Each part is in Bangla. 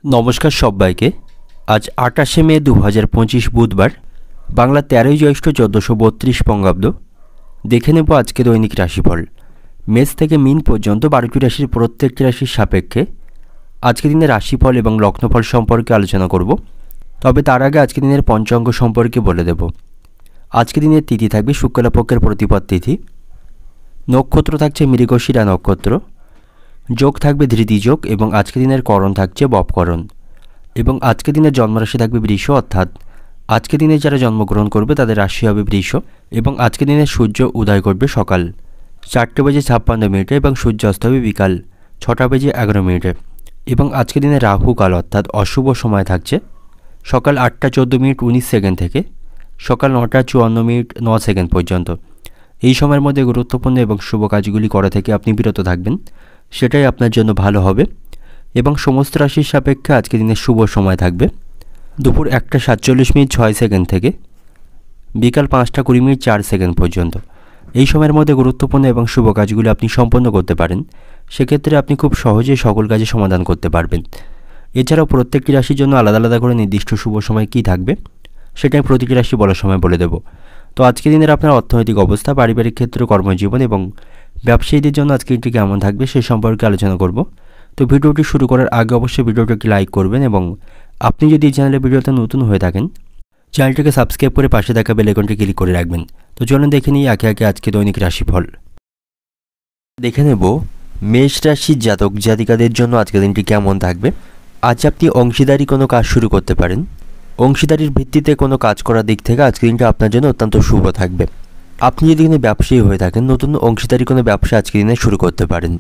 নমস্কার সবাইকে। আজ 28শে মে 2025 বুধবার, বাংলা 13ই জ্যৈষ্ঠ 1432 বঙ্গাব্দ। দেখে নেব আজকে দৈনিক রাশিফল। মেষ থেকে মীন পর্যন্ত 12টি রাশির প্রত্যেকটি রাশির সাপেক্ষে আজকে দিনের রাশিফল এবং লগ্নফল সম্পর্কে আলোচনা করব। তবে তার আগে আজকে দিনের পঞ্চাঙ্গ সম্পর্কে বলে দেব। আজকে দিনের তিথি থাকবে শুক্লপক্ষের প্রতিপদ তিথি, নক্ষত্র থাকছে মৃগশিরা নক্ষত্র, যোগ থাকবে ধৃতি যোগ এবং আজকে দিনের করণ থাকছে বপকরণ। এবং আজকে দিনের জন্মরাশি থাকবে বৃষ, অর্থাৎ আজকে দিনে যারা জন্মগ্রহণ করবে তাদের রাশি হবে বৃষ। এবং আজকে দিনে সূর্য উদয় করবে সকাল 4:56 এবং সূর্য অস্ত হবে বিকাল 6:11। এবং আজকে দিনে রাহু কাল অর্থাৎ অশুভ সময় থাকছে সকাল 8:14:19 থেকে সকাল 9:54:09 পর্যন্ত। এই সময়ের মধ্যে গুরুত্বপূর্ণ এবং শুভ কাজগুলি করা থেকে আপনি বিরত থাকবেন, সেটাই আপনার জন্য ভালো হবে। এবং সমস্ত রাশির সাপেক্ষে আজকে দিনের শুভ সময় থাকবে দুপুর 1:47:06 থেকে বিকাল 5:20:04 পর্যন্ত। এই সময়ের মধ্যে গুরুত্বপূর্ণ এবং শুভ কাজগুলি আপনি সম্পন্ন করতে পারেন, সেক্ষেত্রে আপনি খুব সহজেই সকল কাজে সমাধান করতে পারবেন। এছাড়াও প্রত্যেকটি রাশির জন্য আলাদা আলাদা করে নির্দিষ্ট শুভ সময় কী থাকবে সেটাই প্রতিটি রাশি বলার সময় বলে দেব। তো আজকে দিনের আপনার অর্থনৈতিক অবস্থা, পারিবারিক ক্ষেত্র, কর্মজীবন এবং ব্যবসায়ীদের জন্য আজকে এটি কেমন থাকবে সে সম্পর্কে আলোচনা করব। তো ভিডিওটি শুরু করার আগে অবশ্যই ভিডিওটিকে লাইক করবেন এবং আপনি যদি এই চ্যানেলে ভিডিওতে নতুন হয়ে থাকেন চ্যানেলটিকে সাবস্ক্রাইব করে পাশে থাকা বেল আইকনটি ক্লিক করে রাখবেন। তো চলুন দেখে নিই একে একে আজকে দৈনিক রাশিফল। দেখে নেব মেষ রাশির জাতক জাতিকাদের জন্য আজকের দিনটি কেমন থাকবে। আজ আপনি অংশীদারি কোনো কাজ শুরু করতে পারেন। অংশীদারির ভিত্তিতে কোনো কাজ করার দিক থেকে আজকের দিনটা আপনার জন্য অত্যন্ত শুভ থাকবে। আপনি যদি কোনো ব্যবসায়ী হয়ে থাকেন, নতুন অংশীদারি কোনো ব্যবসা আজকের দিনে শুরু করতে পারেন।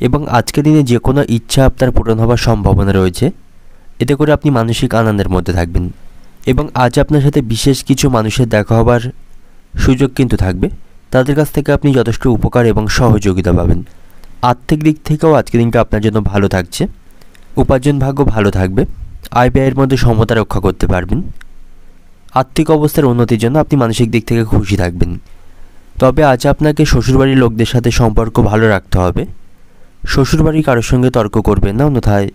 এবং আজকের দিনে যে কোনো ইচ্ছা আপনার পূরণ হওয়ার সম্ভাবনা রয়েছে, এতে করে আপনি মানসিক আনন্দের মধ্যে থাকবেন। এবং আজ আপনার সাথে বিশেষ কিছু মানুষের দেখা হবার সুযোগ কিন্তু থাকবে, তাদের কাছ থেকে আপনি যথেষ্ট উপকার এবং সহযোগিতা পাবেন। আর্থিক দিক থেকেও আজকের দিনটা আপনার জন্য ভালো থাকছে। উপার্জন ভাগ্য ভালো থাকবে, আয় ব্যয়ের মধ্যে সমতা রক্ষা করতে পারবেন। আর্থিক অবস্থার উন্নতির জন্য আপনি মানসিক দিক থেকে খুশি থাকবেন। তবে আজ আপনাকে শ্বশুরবাড়ির লোকদের সাথে সম্পর্ক ভালো রাখতে হবে। শ্বশুরবাড়ির কারোর সঙ্গে তর্ক করবেন না, অন্যথায়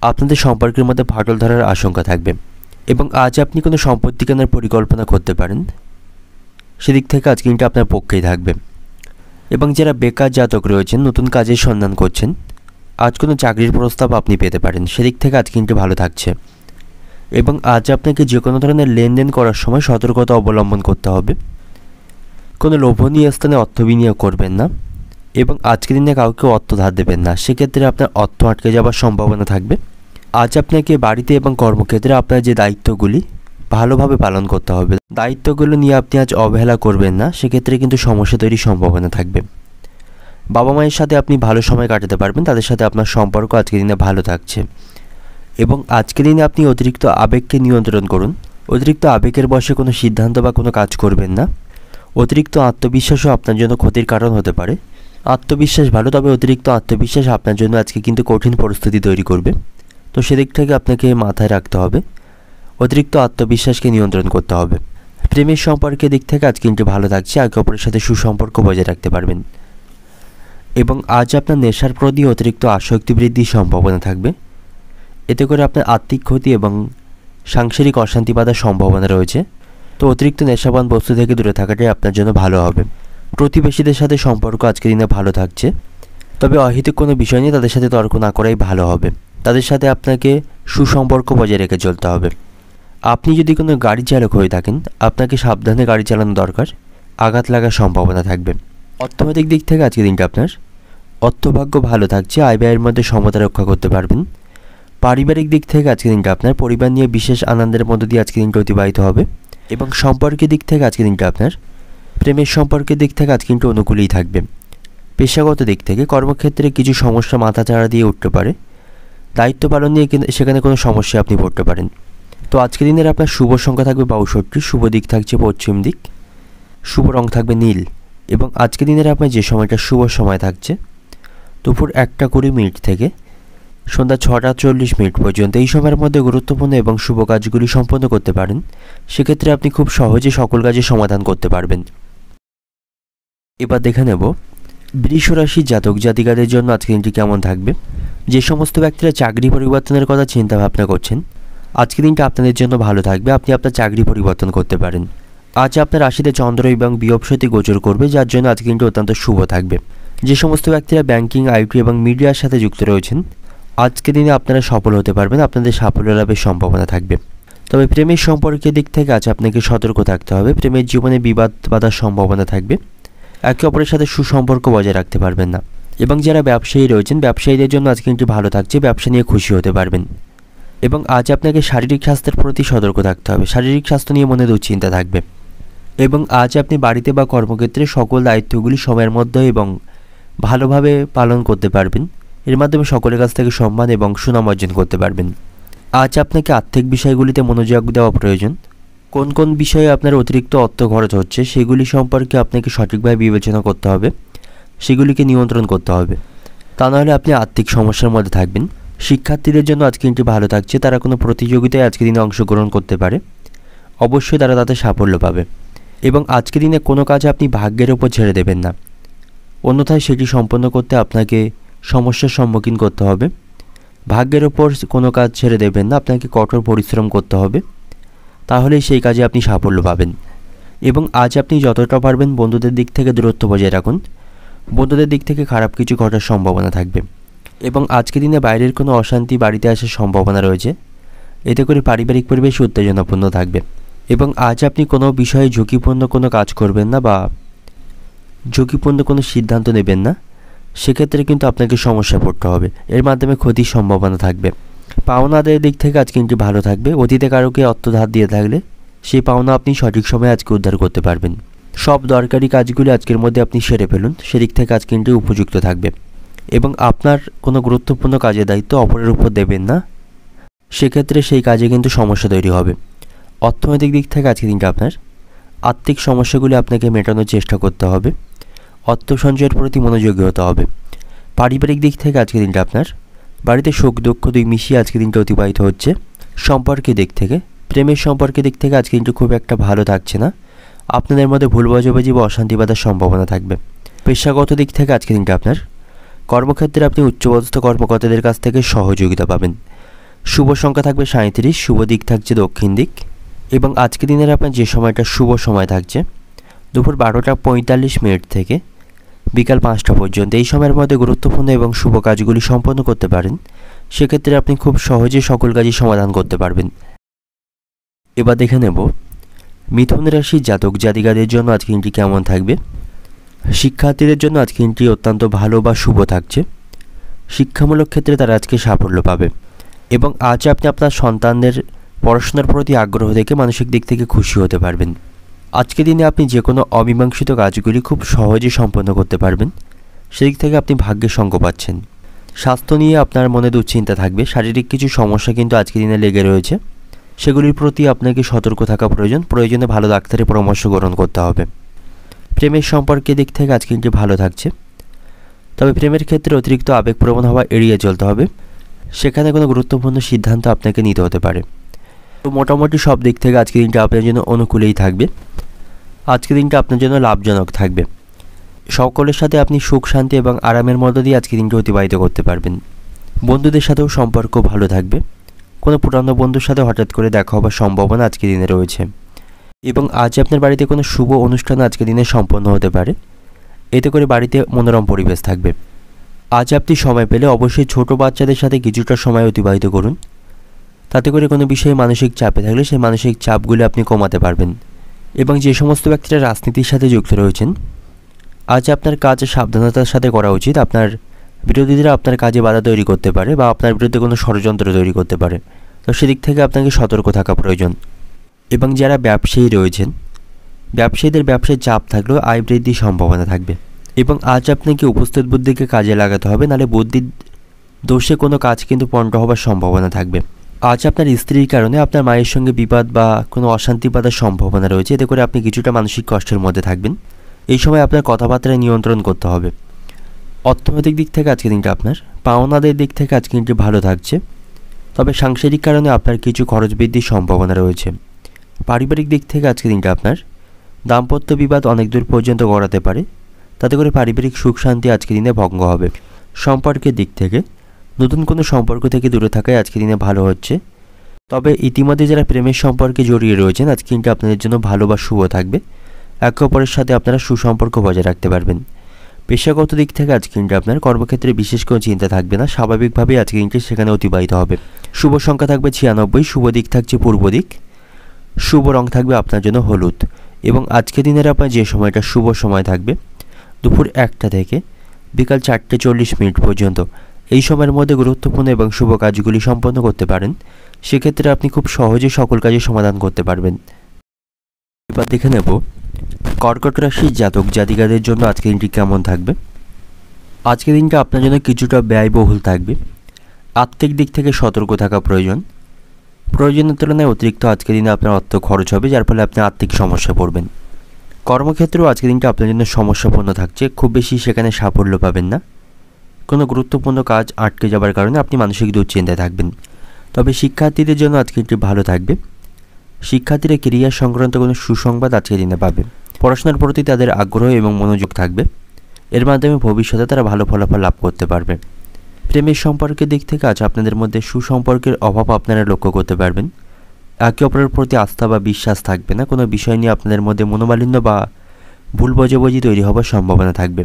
আপনাদের সম্পর্কের মধ্যে ফাটল ধরার আশঙ্কা থাকবে। এবং আজ আপনি কোনো সম্পত্তি কেনার পরিকল্পনা করতে পারেন, সেদিক থেকে আজকে দিনটা আপনার পক্ষেই থাকবে। এবং যারা বেকার জাতক রয়েছেন, নতুন কাজের সন্ধান করছেন, আজ কোনো চাকরির প্রস্তাব আপনি পেতে পারেন, সেদিক থেকে আজকে দিনটা ভালো থাকছে। এবং আজ আপনাকে যে কোনো ধরনের লেনদেন করার সময় সতর্কতা অবলম্বন করতে হবে। কোনো লোভনীয় স্থানে অর্থ বিনিয়োগ করবেন না এবং আজকের দিনে কাউকে অর্থ ধার দেবেন না, সেক্ষেত্রে আপনার অর্থ আটকে যাওয়ার সম্ভাবনা থাকবে। আজ আপনাকে বাড়িতে এবং কর্মক্ষেত্রে আপনার যে দায়িত্বগুলি ভালোভাবে পালন করতে হবে, দায়িত্বগুলো নিয়ে আপনি আজ অবহেলা করবেন না, সেক্ষেত্রে কিন্তু সমস্যা তৈরির সম্ভাবনা থাকবে। বাবা মায়ের সাথে আপনি ভালো সময় কাটাতে পারবেন, তাদের সাথে আপনার সম্পর্ক আজকের দিনে ভালো থাকছে। এবং আজকের দিনে আপনি অতিরিক্ত আবেগকে নিয়ন্ত্রণ করুন। অতিরিক্ত আবেগের বশে কোনো সিদ্ধান্ত বা কোনো কাজ করবেন না। অতিরিক্ত আত্মবিশ্বাসও আপনার জন্য ক্ষতির কারণ হতে পারে। আত্মবিশ্বাস ভালো, তবে অতিরিক্ত আত্মবিশ্বাস আপনার জন্য আজকে কিন্তু কঠিন পরিস্থিতি তৈরি করবে। তো সেদিক থেকে আপনাকে মাথায় রাখতে হবে, অতিরিক্ত আত্মবিশ্বাসকে নিয়ন্ত্রণ করতে হবে। প্রেমের সম্পর্কের দিক থেকে আজ কিন্তু ভালো থাকছে, একে অপরের সাথে সুসম্পর্ক বজায় রাখতে পারবেন। এবং আজ আপনার নেশার প্রতি অতিরিক্ত আসক্তি বৃদ্ধির সম্ভাবনা থাকবে, এতে করে আপনার আর্থিক ক্ষতি এবং সাংসারিক অশান্তি বাঁধার সম্ভাবনা রয়েছে। তো অতিরিক্ত নেশাবান বস্তু থেকে দূরে থাকাটাই আপনার জন্য ভালো হবে। প্রতিবেশীদের সাথে সম্পর্ক আজকের দিনে ভালো থাকছে, তবে অহেতুক কোনো বিষয় নিয়ে তাদের সাথে তর্ক না করাই ভালো হবে। তাদের সাথে আপনাকে সুসম্পর্ক বজায় রেখে চলতে হবে। আপনি যদি কোনো গাড়ি চালক হয়ে থাকেন, আপনাকে সাবধানে গাড়ি চালানো দরকার, আঘাত লাগার সম্ভাবনা থাকবে। অর্থনৈতিক দিক থেকে আজকের দিনটা আপনার অর্থভাগ্য ভালো থাকছে, আয় ব্যয়ের মধ্যে সমতা রক্ষা করতে পারবেন। পারিবারিক দিক থেকে আজকের দিনটা আপনার পরিবার নিয়ে বিশেষ আনন্দের মধ্য দিয়ে আজকের দিনটা অতিবাহিত হবে। এবং সম্পর্কের দিক থেকে আজকের দিনটা আপনার প্রেমের সম্পর্কের দিক থেকে আজকে কিন্তু অনুকূলেই থাকবে। পেশাগত দিক থেকে কর্মক্ষেত্রে কিছু সমস্যা মাথাচাড়া দিয়ে উঠতে পারে, দায়িত্ব পালন নিয়ে সেখানে কোনো সমস্যা আপনি পড়তে পারেন। তো আজকের দিনের আপনার শুভ সংখ্যা থাকবে 62, শুভ দিক থাকছে পশ্চিম দিক, শুভ রং থাকবে নীল। এবং আজকের দিনের আপনার যে সময়টা শুভ সময় থাকছে দুপুর 1:20 থেকে সন্ধ্যা 6:40 পর্যন্ত। এই সময়ের মধ্যে গুরুত্বপূর্ণ এবং শুভ কাজগুলি সম্পন্ন করতে পারেন, সেক্ষেত্রে আপনি খুব সহজে সকল কাজে সমাধান করতে পারবেন। এবার দেখে নেব বৃষ রাশির জাতক জাতিকাদের জন্য আজকের দিনটি কেমন থাকবে। যে সমস্ত ব্যক্তিরা চাকরি পরিবর্তনের কথা চিন্তা ভাবনা করছেন, আজকের দিনটা আপনাদের জন্য ভালো থাকবে। আপনি আপনার চাকরি পরিবর্তন করতে পারেন। আজ আপনার রাশিতে চন্দ্র এবং বৃহস্পতি গোচর করবে, যার জন্য আজকের দিনটা অত্যন্ত শুভ থাকবে। যে সমস্ত ব্যক্তিরা ব্যাংকিং, আইটি এবং মিডিয়ার সাথে যুক্ত রয়েছেন, আজকের দিনে আপনারা সফল হতে পারবেন। আপনাদের সাফল্য লাভের সম্ভাবনা থাকবে। তবে প্রেমের সম্পর্কের দিক থেকে আজ আপনাকে সতর্ক থাকতে হবে। প্রেমের জীবনে বিবাদ বাধার সম্ভাবনা থাকবে। একে অপরের সাথে সুসম্পর্ক বজায় রাখতে পারবেন না। এবং যারা ব্যবসায়ী রয়েছেন, ব্যবসায়ীদের জন্য আজকে দিনটি ভালো থাকছে। ব্যবসা নিয়ে খুশি হতে পারবেন। এবং আজ আপনাকে শারীরিক স্বাস্থ্যের প্রতি সতর্ক থাকতে হবে। শারীরিক স্বাস্থ্য নিয়ে মনে দুশ্চিন্তা থাকবে। এবং আজ আপনি বাড়িতে বা কর্মক্ষেত্রে সকল দায়িত্বগুলি সময়ের মধ্যে এবং ভালোভাবে পালন করতে পারবেন। এর মাধ্যমে সকলের কাছ থেকে সম্মান এবং সুনাম অর্জন করতে পারবেন। আজ আপনাকে আর্থিক বিষয়গুলিতে মনোযোগ দেওয়া প্রয়োজন। কোন কোন বিষয়ে আপনার অতিরিক্ত অর্থ খরচ হচ্ছে সেগুলি সম্পর্কে আপনাকে সঠিকভাবে বিবেচনা করতে হবে। সেগুলিকে নিয়ন্ত্রণ করতে হবে। তা নাহলে আপনি আর্থিক সমস্যার মধ্যে থাকবেন। শিক্ষার্থীদের জন্য আজকে দিনটি ভালো থাকছে। তারা কোনো প্রতিযোগিতায় আজকের দিনে অংশগ্রহণ করতে পারে। অবশ্যই তারা তাতে সাফল্য পাবে। এবং আজকের দিনে কোনো কাজ আপনি ভাগ্যের ওপর ছেড়ে দেবেন না, অন্যথায় সেটি সম্পন্ন করতে আপনাকে সমস্যার সম্মুখীন করতে হবে। ভাগ্যের ওপর কোনো কাজ ছেড়ে দেবেন না, আপনাকে কঠোর পরিশ্রম করতে হবে। তাহলেই সেই কাজে আপনি সাফল্য পাবেন। এবং আজ আপনি যতটা পারবেন বন্ধুদের দিক থেকে দূরত্ব বজায় রাখুন। বন্ধুদের দিক থেকে খারাপ কিছু ঘটার সম্ভাবনা থাকবে। এবং আজকের দিনে বাইরের কোনো অশান্তি বাড়িতে আসার সম্ভাবনা রয়েছে। এতে করে পারিবারিক পরিবেশ উত্তেজনাপূর্ণ থাকবে। এবং আজ আপনি কোনো বিষয়ে ঝুঁকিপূর্ণ কোনো কাজ করবেন না বা ঝুঁকিপূর্ণ কোনো সিদ্ধান্ত নেবেন না। সেক্ষেত্রে কিন্তু আপনাকে সমস্যা পড়তে হবে। এর মাধ্যমে ক্ষতির সম্ভাবনা থাকবে। পাওনা আদায়ের দিক থেকে আজকে কিন্তু ভালো থাকবে। অতীতে কারোকে অর্থ ধার দিয়ে থাকলে সেই পাওনা আপনি সঠিক সময়ে আজকে উদ্ধার করতে পারবেন। সব দরকারি কাজগুলি আজকের মধ্যে আপনি সেরে ফেলুন। সেদিক থেকে আজকে কিন্তু উপযুক্ত থাকবে। এবং আপনার কোনো গুরুত্বপূর্ণ কাজের দায়িত্ব অপরের উপর দেবেন না। সেক্ষেত্রে সেই কাজে কিন্তু সমস্যা তৈরি হবে। অর্থনৈতিক দিক থেকে আজকে দিনটা আপনার আর্থিক সমস্যাগুলি আপনাকে মেটানোর চেষ্টা করতে হবে। অর্থ সঞ্চয়ের প্রতি মনোযোগী হতে হবে। পারিবারিক দিক থেকে আজকে দিনটা আপনার বাড়িতে সুখ দুঃখ দুই মিশিয়ে আজকে দিনটা অতিবাহিত হচ্ছে। সম্পর্কের দিক থেকে, প্রেমের সম্পর্কের দিক থেকে আজকে কিন্তু খুব একটা ভালো থাকছে না। আপনাদের মধ্যে ভুল বোঝাবুঝি বা অশান্তি বাঁধার সম্ভাবনা থাকবে। পেশাগত দিক থেকে আজকে দিনটা আপনার কর্মক্ষেত্রে আপনি উচ্চপদস্থ কর্মকর্তাদের কাছ থেকে সহযোগিতা পাবেন। শুভ সংখ্যা থাকবে 37, শুভ দিক থাকছে দক্ষিণ দিক। এবং আজকে দিনের আপনার যে সময়টা শুভ সময় থাকছে দুপুর 12:45 থেকে বিকাল 5টা পর্যন্ত। এই সময়ের মধ্যে গুরুত্বপূর্ণ এবং শুভ কাজগুলি সম্পন্ন করতে পারেন। সেক্ষেত্রে আপনি খুব সহজে সকল কাজই সমাধান করতে পারবেন। এবার দেখে নেব মিথুন রাশির জাতক জাতিকাদের জন্য আজকে দিনটি কেমন থাকবে। শিক্ষার্থীদের জন্য আজকে দিনটি অত্যন্ত ভালো বা শুভ থাকছে। শিক্ষামূলক ক্ষেত্রে তারা আজকে সাফল্য পাবে। এবং আজ আপনি আপনার সন্তানদের পড়াশোনার প্রতি আগ্রহ দেখে মানসিক দিক থেকে খুশি হতে পারবেন। আজকের দিনে আপনি যে কোনো অমীমাংসিত কাজগুলি খুব সহজে সম্পন্ন করতে পারবেন। সেদিক থেকে আপনি ভাগ্যের সঙ্গ পাচ্ছেন। স্বাস্থ্য নিয়ে আপনার মনে দুশ্চিন্তা থাকবে। শারীরিক কিছু সমস্যা কিন্তু আজকের দিনে লেগে রয়েছে। সেগুলির প্রতি আপনাকে সতর্ক থাকা প্রয়োজন। প্রয়োজনে ভালো ডাক্তারের পরামর্শ গ্রহণ করতে হবে। প্রেমের সম্পর্কের দিক থেকে আজকে দিনটি ভালো থাকছে। তবে প্রেমের ক্ষেত্রে অতিরিক্ত আবেগপ্রবণ হওয়া এড়িয়ে চলতে হবে। সেখানে কোনো গুরুত্বপূর্ণ সিদ্ধান্ত আপনাকে নিতে হতে পারে। তো মোটামুটি সব দিক থেকে আজকের দিনটা আপনার জন্য অনুকূলেই থাকবে। আজকের দিনটা আপনার জন্য লাভজনক থাকবে। সকলের সাথে আপনি সুখ শান্তি এবং আরামের মধ্য দিয়ে আজকের দিনটা অতিবাহিত করতে পারবেন। বন্ধুদের সাথেও সম্পর্ক ভালো থাকবে। কোনো পুরানো বন্ধুর সাথে হঠাৎ করে দেখা হবার সম্ভাবনা আজকের দিনে রয়েছে। এবং আজ আপনার বাড়িতে কোনো শুভ অনুষ্ঠান আজকের দিনে সম্পন্ন হতে পারে। এতে করে বাড়িতে মনোরম পরিবেশ থাকবে। আজ আপনি সময় পেলে অবশ্যই ছোট বাচ্চাদের সাথে কিছুটা সময় অতিবাহিত করুন। তাতে করে কোনো বিষয়ে মানসিক চাপে থাকলে সেই মানসিক চাপগুলো আপনি কমাতে পারবেন। এবং যে সমস্ত ব্যক্তিরা রাজনীতির সাথে যুক্ত রয়েছেন, আজ আপনার কাজ সাবধানতার সাথে করা উচিত। আপনার বিরোধীরা আপনার কাজে বাধা তৈরি করতে পারে বা আপনার বিরুদ্ধে কোনো ষড়যন্ত্র তৈরি করতে পারে। তো সেদিক থেকে আপনাকে সতর্ক থাকা প্রয়োজন। এবং যারা ব্যবসায়ী রয়েছেন, ব্যবসায়ীদের ব্যবসায় চাপ থাকলেও আয় বৃদ্ধির সম্ভাবনা থাকবে। এবং আজ আপনাকে উপস্থিত বুদ্ধিকে কাজে লাগাতে হবে, নাহলে বুদ্ধির দোষে কোনো কাজ কিন্তু পণ্ড হবার সম্ভাবনা থাকবে। আজ আপনার স্ত্রীর কারণে আপনার মায়ের সঙ্গে বিবাদ বা কোনো অশান্তি বাঁধার সম্ভাবনা রয়েছে। এতে করে আপনি কিছুটা মানসিক কষ্টের মধ্যে থাকবেন। এই সময় আপনার কথাবার্তায় নিয়ন্ত্রণ করতে হবে। অর্থনৈতিক দিক থেকে আজকের দিনটা আপনার পাওনাদের দিক থেকে আজকে দিনটি ভালো থাকছে। তবে সাংসারিক কারণে আপনার কিছু খরচ বৃদ্ধির সম্ভাবনা রয়েছে। পারিবারিক দিক থেকে আজকের দিনটা আপনার দাম্পত্য বিবাদ অনেক দূর পর্যন্ত গড়াতে পারে। তাতে করে পারিবারিক সুখ শান্তি আজকের দিনে ভঙ্গ হবে। সম্পর্কের দিক থেকে নতুন কোনো সম্পর্ক থেকে দূরে থাকায় আজকের দিনে ভালো হচ্ছে। তবে ইতিমধ্যে যারা প্রেমের সম্পর্কে জড়িয়ে রয়েছেন আজকে দিনটা আপনাদের জন্য ভালো বা শুভ থাকবে। একে অপরের সাথে আপনারা সুসম্পর্ক বজায় রাখতে পারবেন। পেশাগত দিক থেকে আজকে দিনটা আপনার কর্মক্ষেত্রে বিশেষ কোনো চিন্তা থাকবে না, স্বাভাবিকভাবেই আজকে দিনটি সেখানে অতিবাহিত হবে। শুভ সংখ্যা থাকবে 96, শুভ দিক থাকছে পূর্ব দিক, শুভ রং থাকবে আপনার জন্য হলুদ। এবং আজকে দিনের আপনার যে সময়টা শুভ সময় থাকবে দুপুর 1টা থেকে বিকাল 4:40 পর্যন্ত। এই সময়ের মধ্যে গুরুত্বপূর্ণ এবং শুভ কাজগুলি সম্পন্ন করতে পারেন। সেক্ষেত্রে আপনি খুব সহজে সকল কাজের সমাধান করতে পারবেন। এবার দেখে নেব কর্কট রাশির জাতক জাতিকাদের জন্য আজকের দিনটি কেমন থাকবে। আজকের দিনটা আপনার জন্য কিছুটা ব্যয়বহুল থাকবে। আর্থিক দিক থেকে সতর্ক থাকা প্রয়োজন। প্রয়োজনের তুলনায় অতিরিক্ত আজকের দিনে আপনার অর্থ খরচ হবে, যার ফলে আপনি আর্থিক সমস্যায় পড়বেন। কর্মক্ষেত্রেও আজকের দিনটা আপনার জন্য সমস্যাপূর্ণ থাকছে, খুব বেশি সেখানে সাফল্য পাবেন না। কোনো গুরুত্বপূর্ণ কাজ আটকে যাবার কারণে আপনি মানসিক দুশ্চিন্তায় থাকবেন। তবে শিক্ষার্থীদের জন্য আজকে দিনটি ভালো থাকবে। শিক্ষার্থীরা ক্যারিয়ার সংক্রান্ত কোনো সুসংবাদ আজকের দিনে পাবে। পড়াশোনার প্রতি তাদের আগ্রহ এবং মনোযোগ থাকবে। এর মাধ্যমে ভবিষ্যতে তারা ভালো ফলাফল লাভ করতে পারবে। প্রেমের সম্পর্কের দিক থেকে আজ আপনাদের মধ্যে সুসম্পর্কের অভাব আপনারা লক্ষ্য করতে পারবেন। একে অপরের প্রতি আস্থা বা বিশ্বাস থাকবে না। কোনো বিষয় নিয়ে আপনাদের মধ্যে মনোমালিন্য বা ভুল বোঝাবুঝি তৈরি হওয়ার সম্ভাবনা থাকবে।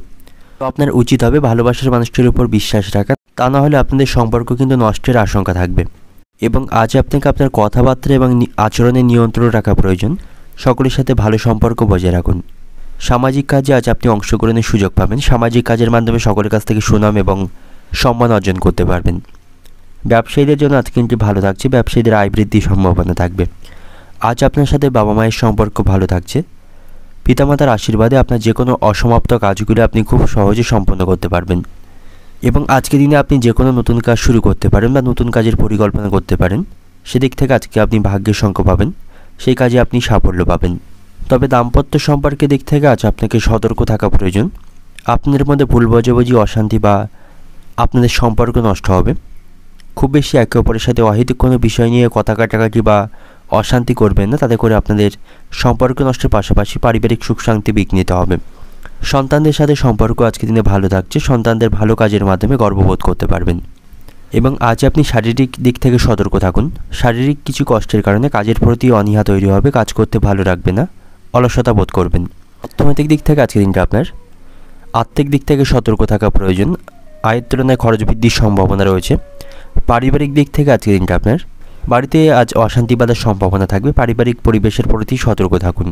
তো আপনার উচিত হবে ভালোবাসার মানুষটির উপর বিশ্বাস রাখা, তা না হলে আপনাদের সম্পর্ক কিন্তু নষ্টের আশঙ্কা থাকবে। এবং আজ আপনাকে আপনার কথাবার্তা এবং আচরণে নিয়ন্ত্রণ রাখা প্রয়োজন। সকলের সাথে ভালো সম্পর্ক বজায় রাখুন। সামাজিক কাজে আজ আপনি অংশগ্রহণের সুযোগ পাবেন। সামাজিক কাজের মাধ্যমে সকলের কাছ থেকে সুনাম এবং সম্মান অর্জন করতে পারবেন। ব্যবসায়ীদের জন্য আজকে দিনটি ভালো থাকছে। ব্যবসায়ীদের আয় বৃদ্ধির সম্ভাবনা থাকবে। আজ আপনার সাথে বাবা মায়ের সম্পর্ক ভালো থাকছে। পিতামাতার আশীর্বাদে আপনার যে কোনো অসমাপ্ত কাজগুলি আপনি খুব সহজে সম্পন্ন করতে পারবেন। এবং আজকের দিনে আপনি যে কোনো নতুন কাজ শুরু করতে পারেন বা নতুন কাজের পরিকল্পনা করতে পারেন। সেদিক থেকে আজকে আপনি ভাগ্যের সংখ্যা পাবেন, সেই কাজে আপনি সাফল্য পাবেন। তবে দাম্পত্য সম্পর্কের দিক থেকে আজ আপনাকে সতর্ক থাকা প্রয়োজন। আপনাদের মধ্যে ভুল বোঝাবুঝি, অশান্তি বা আপনাদের সম্পর্ক নষ্ট হবে। খুব বেশি একে অপরের সাথে অহেতুক কোনো বিষয় নিয়ে কথা কাটাকাটি বা অশান্তি করবেন না, তাতে করে আপনাদের সম্পর্ক নষ্টের পাশাপাশি পারিবারিক সুখ শান্তি বিঘ্নিত হবে। সন্তানদের সাথে সম্পর্ক আজকের দিনে ভালো থাকছে। সন্তানদের ভালো কাজের মাধ্যমে গর্ববোধ করতে পারবেন। এবং আজ আপনি শারীরিক দিক থেকে সতর্ক থাকুন। শারীরিক কিছু কষ্টের কারণে কাজের প্রতি অনীহা তৈরি হবে, কাজ করতে ভালো লাগবে না, অলসতা বোধ করবেন। অর্থনৈতিক দিক থেকে আজকের দিনটা আপনার আর্থিক দিক থেকে সতর্ক থাকা প্রয়োজন। আয়ের তুলনায় খরচ বৃদ্ধির সম্ভাবনা রয়েছে। পারিবারিক দিক থেকে আজকের দিনটা আপনার বাড়িতে আজ অশান্তি বাঁধার সম্ভাবনা থাকবে। পারিবারিক পরিবেশের প্রতি সতর্ক থাকুন।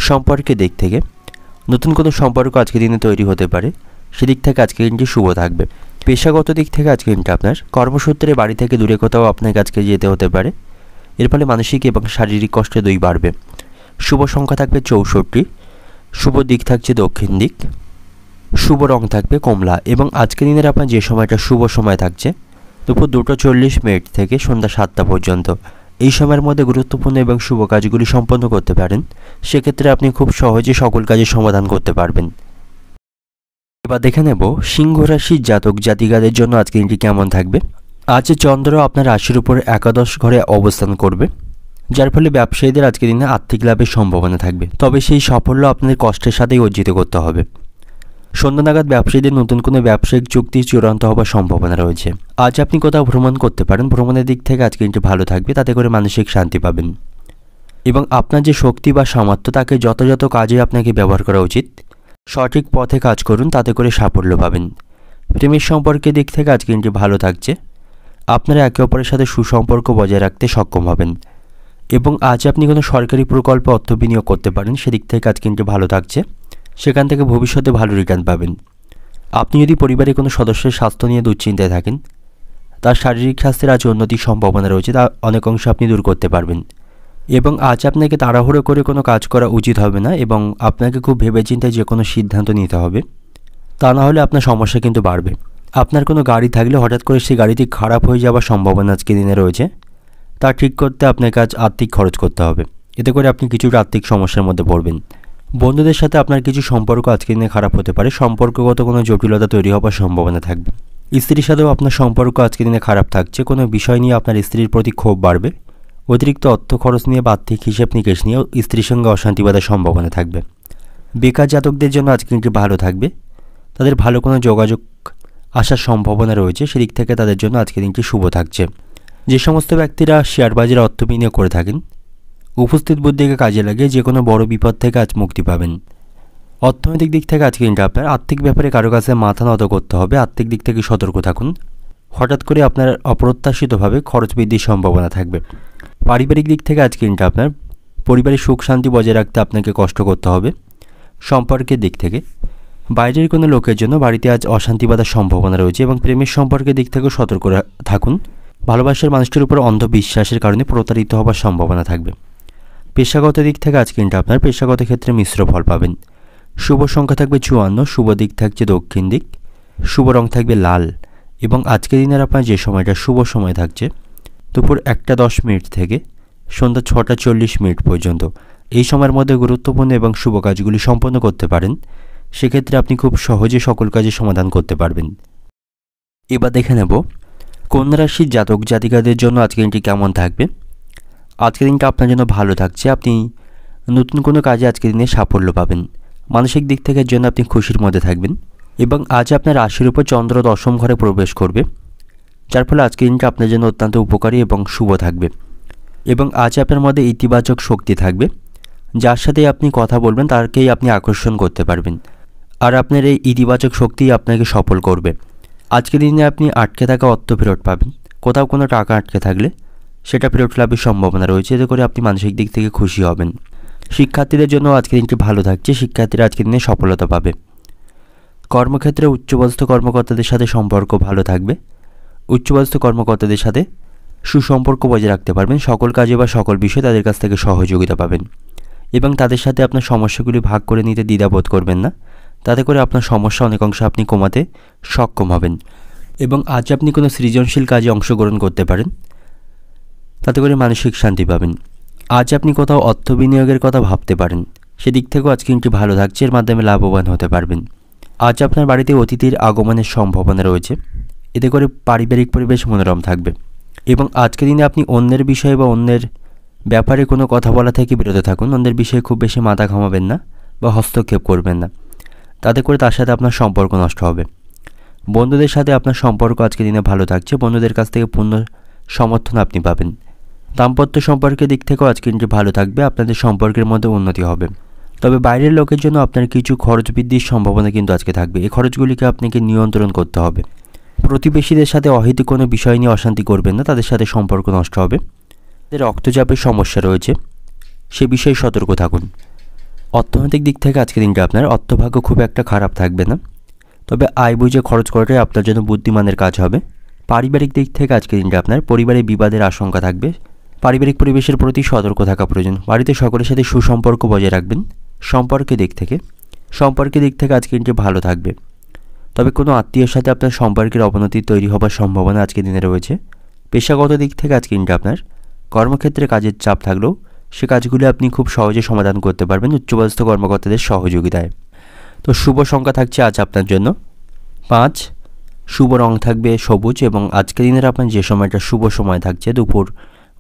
সম্পর্কের দিক থেকে নতুন কোনো সম্পর্ক আজকের দিনে তৈরি হতে পারে, সেদিক থেকে আজকের দিনটি শুভ থাকবে। পেশাগত দিক থেকে আজকের দিনটা আপনার কর্মসূত্রে বাড়ি থেকে দূরে কোথাও আপনাকে আজকে যেতে হতে পারে। এর ফলে মানসিক এবং শারীরিক কষ্ট দুই বাড়বে। শুভ সংখ্যা থাকবে 64, শুভ দিক থাকছে দক্ষিণ দিক, শুভ রং থাকবে কমলা। এবং আজকের দিনের আপনার যে সময়টা শুভ সময় থাকছে দুপুর 2:40 থেকে সন্ধ্যা 7টা পর্যন্ত। এই সময়ের মধ্যে গুরুত্বপূর্ণ এবং শুভ কাজগুলি সম্পন্ন করতে পারেন। সেক্ষেত্রে আপনি খুব সহজে সকল কাজের সমাধান করতে পারবেন। এবার দেখে নেব সিংহ রাশির জাতক জাতিকাদের জন্য আজকে দিনটি কেমন থাকবে। আজ চন্দ্র আপনার রাশির উপর একাদশ ঘরে অবস্থান করবে, যার ফলে ব্যবসায়ীদের আজকের দিনে আর্থিক লাভের সম্ভাবনা থাকবে। তবে সেই সাফল্য আপনাদের কষ্টের সাথেই অর্জিত করতে হবে। সন্ধ্যা নাগাদ ব্যবসায়ীদের নতুন কোনো ব্যবসায়িক চুক্তি চূড়ান্ত হওয়ার সম্ভাবনা রয়েছে। আজ আপনি কোথাও ভ্রমণ করতে পারেন। ভ্রমণের দিক থেকে আজকে দিনটি ভালো থাকবে, তাতে করে মানসিক শান্তি পাবেন। এবং আপনার যে শক্তি বা সামর্থ্য তাকে যথাযথ কাজে আপনাকে ব্যবহার করা উচিত। সঠিক পথে কাজ করুন, তাতে করে সাফল্য পাবেন। প্রেমের সম্পর্কের দিক থেকে আজকে দিনটি ভালো থাকছে। আপনারা একে অপরের সাথে সুসম্পর্ক বজায় রাখতে সক্ষম হবেন। এবং আজ আপনি কোনো সরকারি প্রকল্পে অর্থ বিনিয়োগ করতে পারেন, সেদিক থেকে আজকে দিনটি ভালো থাকছে। সেখান থেকে ভবিষ্যতে ভালো রিটার্ন পাবেন। আপনি যদি পরিবারের কোনো সদস্যের স্বাস্থ্য নিয়ে দুশ্চিন্তায় থাকেন, তার শারীরিক স্বাস্থ্যের আজ উন্নতির সম্ভাবনা রয়েছে, তা অনেক অংশ আপনি দূর করতে পারবেন। এবং আজ আপনাকে তাড়াহুড়ো করে কোনো কাজ করা উচিত হবে না এবং আপনাকে খুব ভেবেচিন্তে যে কোনো সিদ্ধান্ত নিতে হবে, তা না হলে আপনার সমস্যা কিন্তু বাড়বে। আপনার কোনো গাড়ি থাকলে হঠাৎ করে সেই গাড়িটি খারাপ হয়ে যাওয়ার সম্ভাবনা আজকে দিনে রয়েছে, তা ঠিক করতে আপনাকে আজ আর্থিক খরচ করতে হবে। এতে করে আপনি কিছুটা আর্থিক সমস্যার মধ্যে পড়বেন। বন্ধুদের সাথে আপনার কিছু সম্পর্ক আজকের দিনে খারাপ হতে পারে। সম্পর্কগত কোনো জটিলতা তৈরি হওয়ার সম্ভাবনা থাকবে। স্ত্রীর সাথেও আপনার সম্পর্ক আজকের দিনে খারাপ থাকছে। কোনো বিষয় নিয়ে আপনার স্ত্রীর প্রতি ক্ষোভ বাড়বে। অতিরিক্ত অর্থ খরচ নিয়ে বা আর্থিক হিসেব নিকেশ নিয়েও স্ত্রীর সঙ্গে অশান্তি বাঁধার সম্ভাবনা থাকবে। বেকার জাতকদের জন্য আজকে দিনটি ভালো থাকবে। তাদের ভালো কোনো যোগাযোগ আসার সম্ভাবনা রয়েছে, সেদিক থেকে তাদের জন্য আজকের দিনটি শুভ থাকছে। যে সমস্ত ব্যক্তিরা শেয়ার বাজারে অর্থ বিনিয়োগ করে থাকেন, উপস্থিত বুদ্ধিকে কাজে লাগিয়ে যে কোনো বড় বিপদ থেকে আজ মুক্তি পাবেন। অর্থনৈতিক দিক থেকে আজকের দিনটা আপনার আর্থিক ব্যাপারে কারো কাছে মাথা নত করতে হবে। আর্থিক দিক থেকে সতর্ক থাকুন। হঠাৎ করে আপনার অপ্রত্যাশিতভাবে খরচ বৃদ্ধির সম্ভাবনা থাকবে। পারিবারিক দিক থেকে আজকের দিনটা আপনার পরিবারের সুখ শান্তি বজায় রাখতে আপনাকে কষ্ট করতে হবে। সম্পর্কের দিক থেকে বাইরের কোনো লোকের জন্য বাড়িতে আজ অশান্তি বাঁধার সম্ভাবনা রয়েছে এবং প্রেমের সম্পর্কের দিক থেকেও সতর্ক থাকুন। ভালোবাসার মানুষটির উপর অন্ধবিশ্বাসের কারণে প্রতারিত হওয়ার সম্ভাবনা থাকবে। পেশাগত দিক থেকে আজকে দিনটা আপনার পেশাগত ক্ষেত্রে মিশ্র ফল পাবেন। শুভ সংখ্যা থাকবে 54, শুভ দিক থাকছে দক্ষিণ দিক, শুভ রং থাকবে লাল এবং আজকের দিনের আপনার যে সময়টা শুভ সময় থাকছে দুপুর 1:10 থেকে সন্ধ্যা 6:40 পর্যন্ত। এই সময়ের মধ্যে গুরুত্বপূর্ণ এবং শুভ কাজগুলি সম্পন্ন করতে পারেন। সেক্ষেত্রে আপনি খুব সহজে সকল কাজে সমাধান করতে পারবেন। এবার দেখে নেব কন্যা রাশির জাতক জাতিকাদের জন্য আজকের দিনটি কেমন থাকবে। আজকের দিনটা আপনার জন্য ভালো থাকছে। আপনি নতুন কোনো কাজে আজকের দিনে সাফল্য পাবেন। মানসিক দিক থেকে জন্য আপনি খুশির মধ্যে থাকবেন এবং আজ আপনার রাশির উপর চন্দ্র 10ম ঘরে প্রবেশ করবে, যার ফলে আজকের দিনটা আপনার জন্য অত্যন্ত উপকারী এবং শুভ থাকবে। এবং আজ আপনার মধ্যে ইতিবাচক শক্তি থাকবে। যার সাথে আপনি কথা বলবেন তাকেই আপনি আকর্ষণ করতে পারবেন, আর আপনার এই ইতিবাচক শক্তি আপনাকে সফল করবে। আজকের দিনে আপনি আটকে থাকা অর্থ ফেরত পাবেন। কোথাও কোনো টাকা আটকে থাকলে সেটা ফেরত লাভের সম্ভাবনা রয়েছে, এতে করে আপনি মানসিক দিক থেকে খুশি হবেন। শিক্ষার্থীদের জন্য আজকের দিনটি ভালো থাকছে। শিক্ষার্থীরা আজকের দিনে সফলতা পাবে। কর্মক্ষেত্রে উচ্চপদস্থ কর্মকর্তাদের সাথে সম্পর্ক ভালো থাকবে। উচ্চপদস্থ কর্মকর্তাদের সাথে সুসম্পর্ক বজায় রাখতে পারবেন। সকল কাজে বা সকল বিষয়ে তাদের কাছ থেকে সহযোগিতা পাবেন এবং তাদের সাথে আপনার সমস্যাগুলি ভাগ করে নিতে দ্বিধাবোধ করবেন না। তাতে করে আপনার সমস্যা অনেকাংশ আপনি কমাতে সক্ষম হবেন। এবং আজ আপনি কোনো সৃজনশীল কাজে অংশগ্রহণ করতে পারেন, তাতে করে মানসিক শান্তি পাবেন। আজ আপনি কোথাও অর্থ বিনিয়োগের কথা ভাবতে পারেন, সেদিক থেকেও আজকে দিনটি ভালো থাকছে। এর মাধ্যমে লাভবান হতে পারবেন। আজ আপনার বাড়িতে অতিথির আগমনের সম্ভাবনা রয়েছে, এতে করে পারিবারিক পরিবেশ মনোরম থাকবে। এবং আজকের দিনে আপনি অন্যের বিষয়ে বা অন্যের ব্যাপারে কোনো কথা বলা থেকে বিরত থাকুন। অন্যের বিষয়ে খুব বেশি মাথা ঘামাবেন না বা হস্তক্ষেপ করবেন না, তাতে করে তার সাথে আপনার সম্পর্ক নষ্ট হবে। বন্ধুদের সাথে আপনার সম্পর্ক আজকের দিনে ভালো থাকছে। বন্ধুদের কাছ থেকে পূর্ণ সমর্থন আপনি পাবেন। দাম্পত্য সম্পর্কের দিক থেকেও আজকের দিনটি ভালো থাকবে। আপনাদের সম্পর্কের মধ্যে উন্নতি হবে। তবে বাইরের লোকের জন্য আপনার কিছু খরচ বৃদ্ধির সম্ভাবনা কিন্তু আজকে থাকবে। এই খরচগুলিকে আপনাকে নিয়ন্ত্রণ করতে হবে। প্রতিবেশীদের সাথে অহেতুক কোনো বিষয় নিয়ে অশান্তি করবেন না, তাদের সাথে সম্পর্ক নষ্ট হবে। তাদের রক্তচাপের সমস্যা রয়েছে, সে বিষয়ে সতর্ক থাকুন। অর্থনৈতিক দিক থেকে আজকের দিনটা আপনার অর্থভাগ্য খুব একটা খারাপ থাকবে না, তবে আয় বুঝে খরচ করাটাই আপনার জন্য বুদ্ধিমানের কাজ হবে। পারিবারিক দিক থেকে আজকের দিনটা আপনার পরিবারে বিবাদের আশঙ্কা থাকবে। পারিবারিক পরিবেশের প্রতি সতর্ক থাকা প্রয়োজন। বাড়িতে সকলের সাথে সুসম্পর্ক বজায় রাখবেন। সম্পর্কের দিক থেকে আজকের দিনটি ভালো থাকবে। তবে কোনো আত্মীয়ের সাথে আপনার সম্পর্কের অবনতি তৈরি হবার সম্ভাবনা আজকের দিনে রয়েছে। পেশাগত দিক থেকে আজকের দিনটা আপনার কর্মক্ষেত্রে কাজের চাপ থাকলেও সে কাজগুলি আপনি খুব সহজে সমাধান করতে পারবেন উচ্চপদস্থ কর্মকর্তাদের সহযোগিতায়। তো শুভ সংখ্যা থাকছে আজ আপনার জন্য 5, শুভ রং থাকবে সবুজ এবং আজকের দিনের আপনার যে সময়টা শুভ সময় থাকছে দুপুর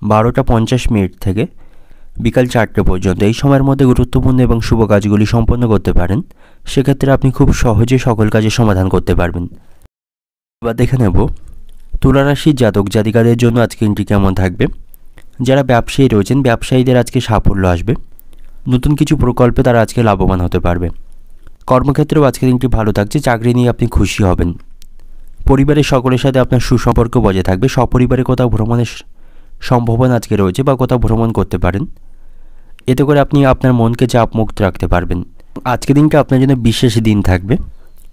12:50 থেকে বিকাল 4টে পর্যন্ত। এই সময়ের মধ্যে গুরুত্বপূর্ণ এবং শুভ কাজগুলি সম্পন্ন করতে পারেন। সেক্ষেত্রে আপনি খুব সহজে সকল কাজে সমাধান করতে পারবেন। এবার দেখে নেব তুলা রাশির জাতক জাতিকাদের জন্য আজকে দিনটি কেমন থাকবে। যারা ব্যবসায়ী রয়েছেন, ব্যবসায়ীদের আজকে সাফল্য আসবে। নতুন কিছু প্রকল্পে তারা আজকে লাভবান হতে পারবে। কর্মক্ষেত্রেও আজকে দিনটি ভালো থাকছে। চাকরি নিয়ে আপনি খুশি হবেন। পরিবারের সকলের সাথে আপনার সুসম্পর্ক বজায় থাকবে। সপরিবারে কোথাও ভ্রমণের সম্ভাবনা আজকে রয়েছে বা কোথাও ভ্রমণ করতে পারেন। এতে করে আপনি আপনার মনকে চাপমুক্ত রাখতে পারবেন। আজকের দিনটা আপনার জন্য বিশেষ দিন থাকবে।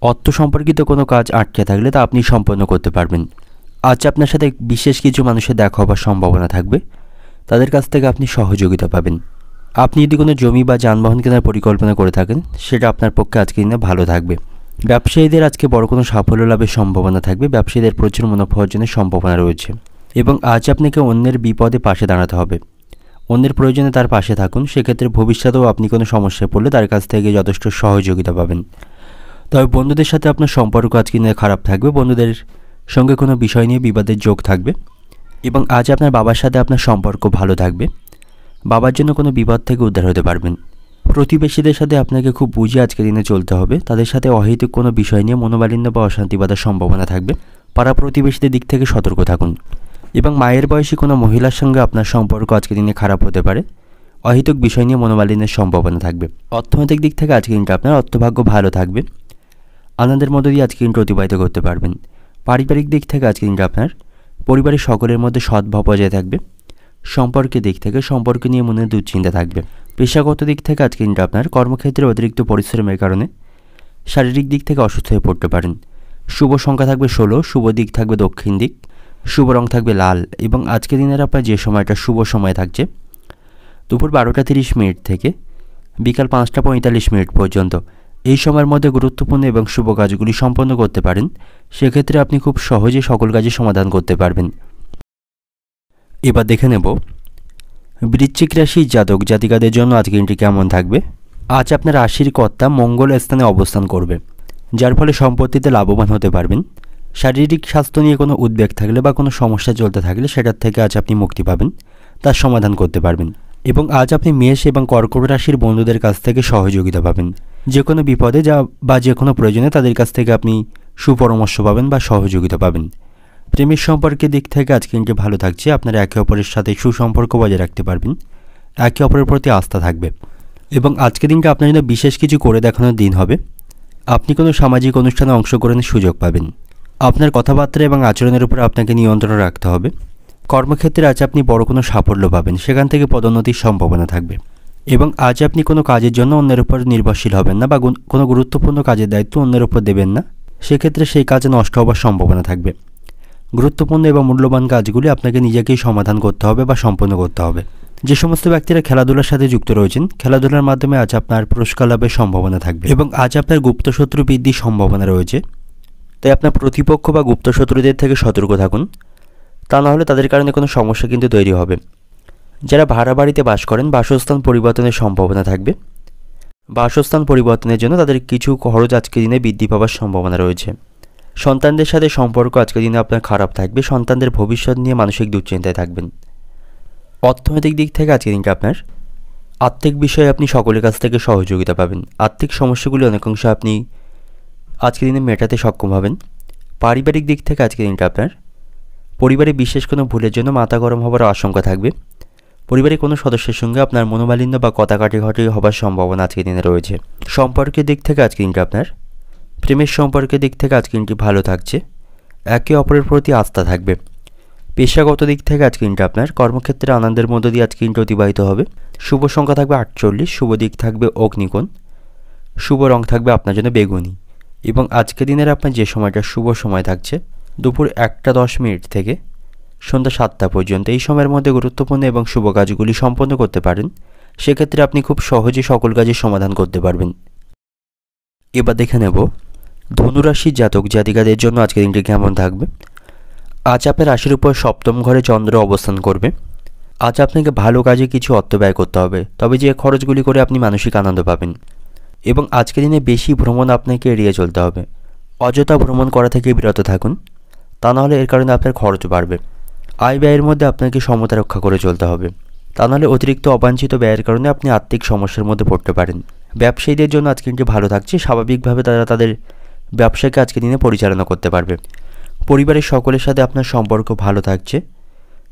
অর্থ সম্পর্কিত কোনো কাজ আটকে থাকলে তা আপনি সম্পন্ন করতে পারবেন। আজ আপনার সাথে বিশেষ কিছু মানুষের দেখা হবার সম্ভাবনা থাকবে। তাদের কাছ থেকে আপনি সহযোগিতা পাবেন। আপনি যদি কোনো জমি বা যানবাহন কেনার পরিকল্পনা করে থাকেন, সেটা আপনার পক্ষে আজকের দিনে ভালো থাকবে। ব্যবসায়ীদের আজকে বড় কোনো সাফল্য লাভের সম্ভাবনা থাকবে। ব্যবসায়ীদের প্রচুর মুনাফা অর্জনের সম্ভাবনা রয়েছে এবং আজ আপনাকে অন্যের বিপদে পাশে দাঁড়াতে হবে। অন্যের প্রয়োজনে তার পাশে থাকুন। সেক্ষেত্রে ভবিষ্যতেও আপনি কোনো সমস্যায় পড়লে তার কাছ থেকে যথেষ্ট সহযোগিতা পাবেন। তবে বন্ধুদের সাথে আপনার সম্পর্ক আজকে দিনে খারাপ থাকবে। বন্ধুদের সঙ্গে কোনো বিষয় নিয়ে বিবাদের যোগ থাকবে এবং আজ আপনার বাবার সাথে আপনার সম্পর্ক ভালো থাকবে। বাবার জন্য কোনো বিপদ থেকে উদ্ধার হতে পারবেন। প্রতিবেশীদের সাথে আপনাকে খুব বুঝে আজকের দিনে চলতে হবে। তাদের সাথে অহেতুক কোনো বিষয় নিয়ে মনোমালিন্য বা অশান্তি বাঁধার সম্ভাবনা থাকবে। পাড়া প্রতিবেশীদের দিক থেকে সতর্ক থাকুন। এবং মায়ের বয়সী কোনো মহিলার সঙ্গে আপনার সম্পর্ক আজকের দিনে খারাপ হতে পারে। অহেতুক বিষয় নিয়ে মনোমালিন্যের সম্ভাবনা থাকবে। অর্থনৈতিক দিক থেকে আজকের দিনটা আপনার অর্থভাগ্য ভালো থাকবে। আনন্দের মধ্য দিয়ে আজকের দিনটা অতিবাহিত করতে পারবেন। পারিবারিক দিক থেকে আজকের দিনটা আপনার পরিবারের সকলের মধ্যে সদ্ভাব বজায় থাকবে। সম্পর্কের দিক থেকে সম্পর্ক নিয়ে মনে দুশ্চিন্তা থাকবে। পেশাগত দিক থেকে আজকের দিনটা আপনার কর্মক্ষেত্রে অতিরিক্ত পরিশ্রমের কারণে শারীরিক দিক থেকে অসুস্থ হয়ে পড়তে পারেন। শুভ সংখ্যা থাকবে 16, শুভ দিক থাকবে দক্ষিণ দিক, শুভ রং থাকবে লাল। এবং আজকের দিনের আপনার যে সময়টা শুভ সময় থাকছে দুপুর 12টা 30 মিনিট থেকে বিকাল 5টা 45 মিনিট পর্যন্ত। এই সময়ের মধ্যে গুরুত্বপূর্ণ এবং শুভ কাজগুলি সম্পন্ন করতে পারেন। সেক্ষেত্রে আপনি খুব সহজে সকল কাজে সমাধান করতে পারবেন। এবার দেখে নেব বৃশ্চিক রাশির জাতক জাতিকাদের জন্য আজকের দিনটি কেমন থাকবে। আজ আপনার রাশির কর্তা মঙ্গল স্থানে অবস্থান করবে, যার ফলে সম্পত্তিতে লাভবান হতে পারবেন। শারীরিক স্বাস্থ্য নিয়ে কোনো উদ্বেগ থাকলে বা কোনো সমস্যা চলতে থাকলে সেটার থেকে আজ আপনি মুক্তি পাবেন, তার সমাধান করতে পারবেন। এবং আজ আপনি মেষ এবং কর্কট রাশির বন্ধুদের কাছ থেকে সহযোগিতা পাবেন। যে কোনো বিপদে বা যে কোনো প্রয়োজনে তাদের কাছ থেকে আপনি সুপরামর্শ পাবেন বা সহযোগিতা পাবেন। প্রেমের সম্পর্কের দিক থেকে আজকে দিনটি ভালো থাকছে। আপনারা একে অপরের সাথে সুসম্পর্ক বজায় রাখতে পারবেন, একে অপরের প্রতি আস্থা থাকবে। এবং আজকের দিনটা আপনার জন্য বিশেষ কিছু করে দেখানোর দিন হবে। আপনি কোনো সামাজিক অনুষ্ঠানে অংশগ্রহণের সুযোগ পাবেন। আপনার কথাবার্তা এবং আচরণের উপর আপনাকে নিয়ন্ত্রণ রাখতে হবে। কর্মক্ষেত্রে আজ আপনি বড় কোনো সাফল্য পাবেন, সেখান থেকে পদোন্নতির সম্ভাবনা থাকবে। এবং আজ আপনি কোনো কাজের জন্য অন্যের উপর নির্ভরশীল হবেন না বা কোনো গুরুত্বপূর্ণ কাজের দায়িত্ব অন্যের উপর দেবেন না, সেক্ষেত্রে সেই কাজে নষ্ট হওয়ার সম্ভাবনা থাকবে। গুরুত্বপূর্ণ এবং মূল্যবান কাজগুলি আপনাকে নিজেকেই সমাধান করতে হবে বা সম্পন্ন করতে হবে। যে সমস্ত ব্যক্তিরা খেলাধুলার সাথে যুক্ত রয়েছেন, খেলাধুলার মাধ্যমে আজ আপনার পুরস্কার লাভের সম্ভাবনা থাকবে। এবং আজ আপনার গুপ্তশত্রু বৃদ্ধির সম্ভাবনা রয়েছে, তাই আপনার প্রতিপক্ষ বা গুপ্তশত্রুদের থেকে সতর্ক থাকুন, তা নাহলে তাদের কারণে কোনো সমস্যা কিন্তু তৈরি হবে। যারা ভাড়া বাড়িতে বাস করেন, বাসস্থান পরিবর্তনের সম্ভাবনা থাকবে। বাসস্থান পরিবর্তনের জন্য তাদের কিছু খরচ আজকের দিনে বৃদ্ধি পাওয়ার সম্ভাবনা রয়েছে। সন্তানদের সাথে সম্পর্ক আজকের দিনে আপনার খারাপ থাকবে। সন্তানদের ভবিষ্যৎ নিয়ে মানসিক দুশ্চিন্তায় থাকবেন। অর্থনৈতিক দিক থেকে আজকের দিনটা আপনার আর্থিক বিষয়ে আপনি সকলের কাছ থেকে সহযোগিতা পাবেন। আর্থিক সমস্যাগুলি অনেকাংশ আপনি আজকের দিনে মেটাতে সক্ষম হবেন। পারিবারিক দিক থেকে আজকের দিনটা আপনার পরিবারে বিশেষ কোনো ভুলের জন্য মাথা গরম হওয়ার আশঙ্কা থাকবে। পরিবারের কোনো সদস্যের সঙ্গে আপনার মনোমালিন্য বা কথা কাটাকাটি হবার সম্ভাবনা আজকের দিনে রয়েছে। সম্পর্কের দিক থেকে আজকের দিনটা আপনার প্রেমের সম্পর্কের দিক থেকে আজকের দিনটি ভালো থাকছে। একে অপরের প্রতি আস্থা থাকবে। পেশাগত দিক থেকে আজকের দিনটা আপনার কর্মক্ষেত্রে আনন্দের মধ্য দিয়ে আজকের দিনটা অতিবাহিত হবে। শুভ সংখ্যা থাকবে 48, শুভ দিক থাকবে অগ্নিকোণ, শুভ রং থাকবে আপনার জন্য বেগুনি। এবং আজকের দিনের আপনার যে সময়টা শুভ সময় থাকছে দুপুর 1টা 10 মিনিট থেকে সন্ধ্যা 7টা পর্যন্ত। এই সময়ের মধ্যে গুরুত্বপূর্ণ এবং শুভ কাজগুলি সম্পন্ন করতে পারেন। সেক্ষেত্রে আপনি খুব সহজে সকল কাজের সমাধান করতে পারবেন। এবার দেখে নেব ধনুরাশির জাতক জাতিকাদের জন্য আজকের দিনটি কেমন থাকবে। আজ আপনার রাশির উপর সপ্তম ঘরে চন্দ্র অবস্থান করবে। আজ আপনাকে ভালো কাজে কিছু অর্থ ব্যয় করতে হবে, তবে যে খরচগুলি করে আপনি মানসিক আনন্দ পাবেন। এবং আজকের দিনে বেশি ভ্রমণ আপনাকে এড়িয়ে চলতে হবে। অযথা ভ্রমণ করা থেকে বিরত থাকুন, তা নাহলে এর কারণে আপনার খরচ বাড়বে। আয় ব্যয়ের মধ্যে আপনাকে সমতা রক্ষা করে চলতে হবে, তা নাহলে অতিরিক্ত অবাঞ্ছিত ব্যয়ের কারণে আপনি আর্থিক সমস্যার মধ্যে পড়তে পারেন। ব্যবসায়ীদের জন্য আজকের দিনটি ভালো থাকছে। স্বাভাবিকভাবে তারা তাদের ব্যবসাকে আজকের দিনে পরিচালনা করতে পারবে। পরিবারের সকলের সাথে আপনার সম্পর্ক ভালো থাকছে।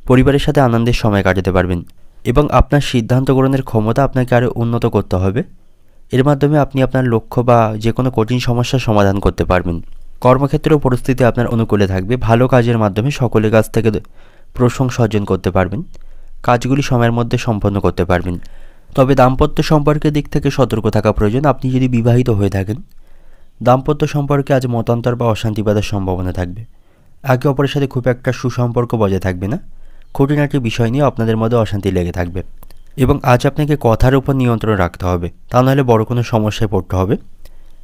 পরিবারের সাথে আনন্দের সময় কাটাতে পারবেন। এবং আপনার সিদ্ধান্ত গ্রহণের ক্ষমতা আপনাকে আরও উন্নত করতে হবে। এর মাধ্যমে আপনি আপনার লক্ষ্য বা যে কোনো কঠিন সমস্যার সমাধান করতে পারবেন। কর্মক্ষেত্রেও পরিস্থিতি আপনার অনুকূলে থাকবে। ভালো কাজের মাধ্যমে সকলের কাছ থেকে প্রশংসা অর্জন করতে পারবেন। কাজগুলি সময়ের মধ্যে সম্পন্ন করতে পারবেন। তবে দাম্পত্য সম্পর্কের দিক থেকে সতর্ক থাকা প্রয়োজন। আপনি যদি বিবাহিত হয়ে থাকেন, দাম্পত্য সম্পর্কে আজ মতান্তর বা অশান্তি বাঁধার সম্ভাবনা থাকবে। একে অপরের সাথে খুব একটা সুসম্পর্ক বজায় থাকবে না। খুঁটিনাটি বিষয় নিয়ে আপনাদের মধ্যে অশান্তি লেগে থাকবে। এবং আজ আপনাকে কথার উপর নিয়ন্ত্রণ রাখতে হবে, তা নাহলে বড় কোনো সমস্যায় পড়তে হবে।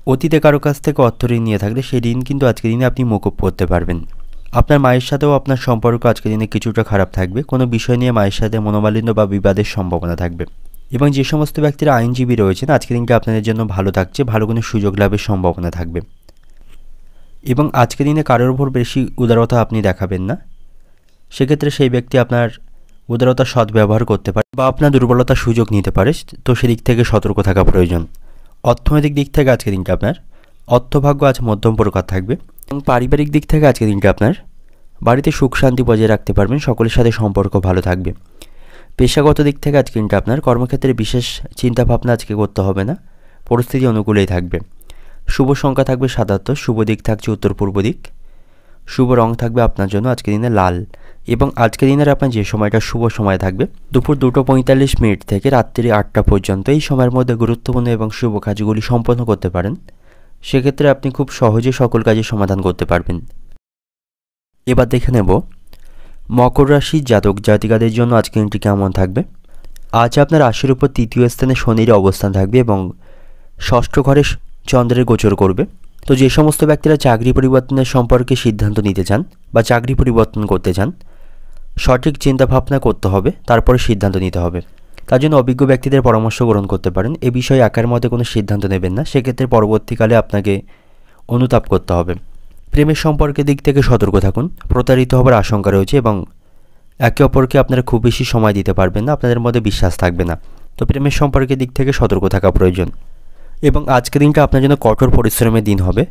অতীতে কারো কাছ থেকে অর্থ ঋণ নিয়ে থাকলে সেই ঋণ কিন্তু আজকের দিনে আপনি মকুব করতে পারবেন। আপনার মায়ের সাথেও আপনার সম্পর্ক আজকের দিনে কিছুটা খারাপ থাকবে। কোনো বিষয় নিয়ে মায়ের সাথে মনোমালিন্য বা বিবাদের সম্ভাবনা থাকবে। এবং যে সমস্ত ব্যক্তিরা আইনজীবী রয়েছেন, আজকের দিনটা আপনাদের জন্য ভালো থাকছে। ভালো কোনো সুযোগ লাভের সম্ভাবনা থাকবে। এবং আজকের দিনে কারোর উপর বেশি উদারতা আপনি দেখাবেন না। সেক্ষেত্রে সেই ব্যক্তি আপনার উদারতার সদ্ব্যবহার করতে পারে বা আপনার দুর্বলতার সুযোগ নিতে পারে, তো সেদিক থেকে সতর্ক থাকা প্রয়োজন। অর্থনৈতিক দিক থেকে আজকের দিনটা আপনার অর্থভাগ্য আজ মধ্যম প্রকার থাকবে এবং পারিবারিক দিক থেকে আজকের দিনটা আপনার বাড়িতে সুখ শান্তি বজায় রাখতে পারবেন, সকলের সাথে সম্পর্ক ভালো থাকবে। পেশাগত দিক থেকে আজকের দিনটা আপনার কর্মক্ষেত্রে বিশেষ চিন্তাভাবনা আজকে করতে হবে না, পরিস্থিতি অনুকূলেই থাকবে। শুভ সংখ্যা থাকবে ৭৭, শুভ দিক থাকছে উত্তর পূর্ব দিক, শুভ রং থাকবে আপনার জন্য আজকের দিনে লাল। এবং আজকের দিনের আপনার যে সময়টা শুভ সময় থাকবে দুপুর 2:45 থেকে রাত্রি 8টা পর্যন্ত, এই সময়ের মধ্যে গুরুত্বপূর্ণ এবং শুভ কাজগুলি সম্পন্ন করতে পারেন। সেক্ষেত্রে আপনি খুব সহজে সকল কাজের সমাধান করতে পারবেন। এবার দেখে নেব মকর রাশির জাতক জাতিকাদের জন্য আজকের দিনটি কেমন থাকবে। আজ আপনার রাশির উপর তৃতীয় স্থানে শনির অবস্থান থাকবে এবং ষষ্ঠ ঘরে চন্দ্রের গোচর করবে। তো যে সমস্ত ব্যক্তিরা চাকরি পরিবর্তনের সম্পর্কে সিদ্ধান্ত নিতে চান বা চাকরি পরিবর্তন করতে চান, সঠিক চিন্তাভাবনা করতে হবে, তারপরে সিদ্ধান্ত নিতে হবে। তার জন্য অভিজ্ঞ ব্যক্তিদের পরামর্শ গ্রহণ করতে পারেন। এ বিষয়ে একার মধ্যে কোনো সিদ্ধান্ত নেবেন না, সেক্ষেত্রে পরবর্তীকালে আপনাকে অনুতাপ করতে হবে। প্রেমের সম্পর্কের দিক থেকে সতর্ক থাকুন, প্রতারিত হবার আশঙ্কা রয়েছে এবং একে অপরকে আপনারা খুব বেশি সময় দিতে পারবেন না, আপনাদের মধ্যে বিশ্বাস থাকবে না। তো প্রেমের সম্পর্কের দিক থেকে সতর্ক থাকা প্রয়োজন। এবং আজকের দিনটা আপনার জন্য কঠোর পরিশ্রমের দিন হবে,